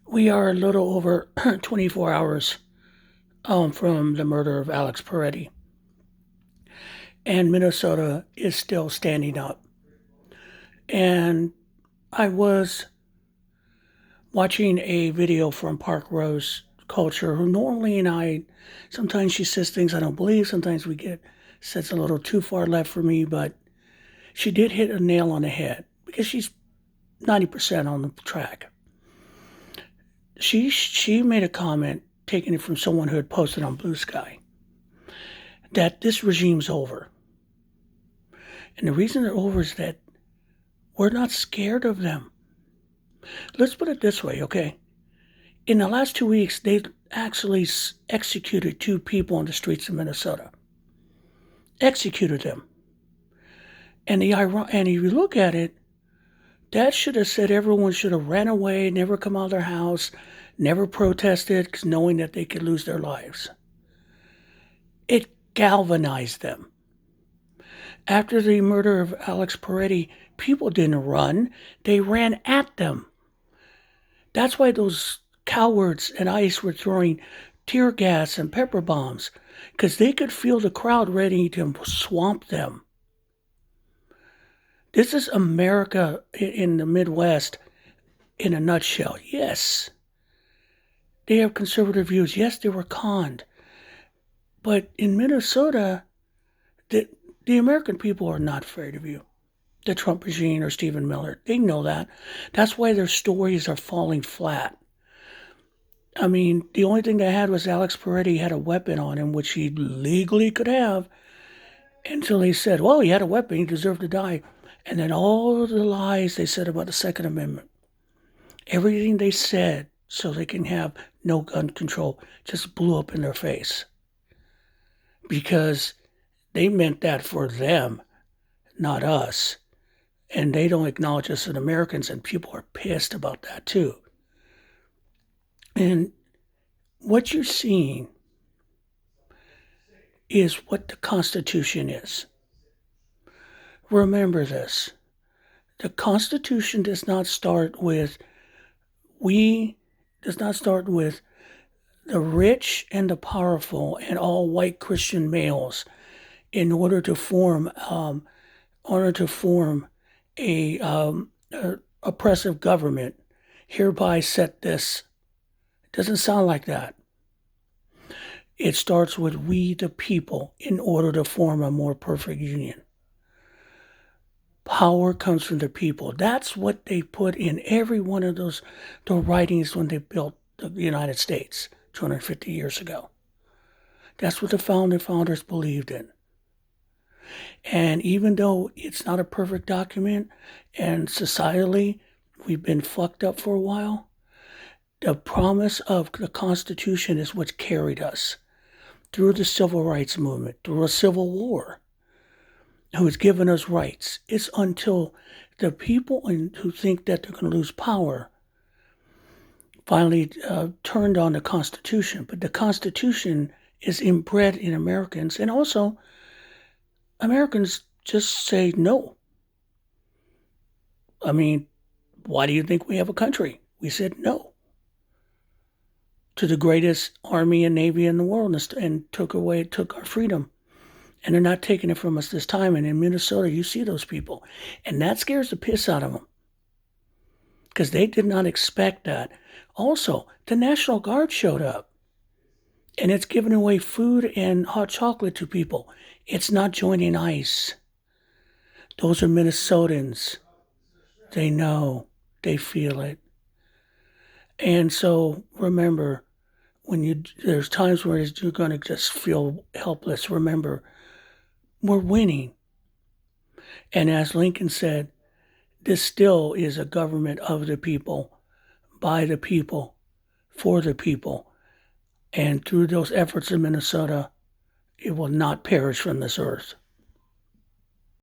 We are a little over 24 hours from the murder of Alex Peretti, and Minnesota is still standing up. And I was watching a video from Park Rose Culture, who normally sometimes she says things I don't believe, sometimes says a little too far left for me, but she did hit a nail on the head because she's 90% on the track. She made a comment, taking it from someone who had posted on Blue Sky, that this regime's over. And the reason they're over is that we're not scared of them. Let's put it this way, okay? In the last 2 weeks, they actually executed 2 people on the streets of Minnesota. Executed them. And if you look at it, that should have said everyone should have ran away, never come out of their house, never protested, knowing that they could lose their lives. It galvanized them. After the murder of Alex Peretti, people didn't run, they ran at them. That's why those cowards and ICE were throwing tear gas and pepper bombs, because they could feel the crowd ready to swamp them. This is America in the Midwest in a nutshell. Yes, they have conservative views. Yes, they were conned. But in Minnesota, the American people are not afraid of you. The Trump regime or Stephen Miller. They know that. That's why their stories are falling flat. I mean, the only thing they had was Alex Peretti had a weapon on him, which he legally could have, until they said, well, he had a weapon, he deserved to die. And then all the lies they said about the Second Amendment, everything they said so they can have no gun control, just blew up in their face. Because they meant that for them, not us. And they don't acknowledge us as Americans, and people are pissed about that too. And what you're seeing is what the Constitution is. Remember this. The Constitution does not start with the rich and the powerful and all white Christian males in order to form a oppressive government. Hereby set this. It doesn't sound like that. It starts with we the people in order to form a more perfect union. Power comes from the people. That's what they put in every one of the writings when they built the United States 250 years ago. That's what the founders believed in. And even though it's not a perfect document, and societally we've been fucked up for a while, the promise of the Constitution is what carried us through the Civil Rights Movement, through a Civil War, who has given us rights. It's until the people who think that they're going to lose power finally turned on the Constitution. But the Constitution is inbred in Americans, and also Americans just say no. I mean, why do you think we have a country? We said no to the greatest army and navy in the world and took our freedom. And they're not taking it from us this time. And in Minnesota, you see those people. And that scares the piss out of them, because they did not expect that. Also, the National Guard showed up. And it's giving away food and hot chocolate to people. It's not joining ICE. Those are Minnesotans. They know. They feel it. And so remember, there's times where you're going to just feel helpless. Remember, we're winning. And as Lincoln said, this still is a government of the people, by the people, for the people. And through those efforts in Minnesota, it will not perish from this earth.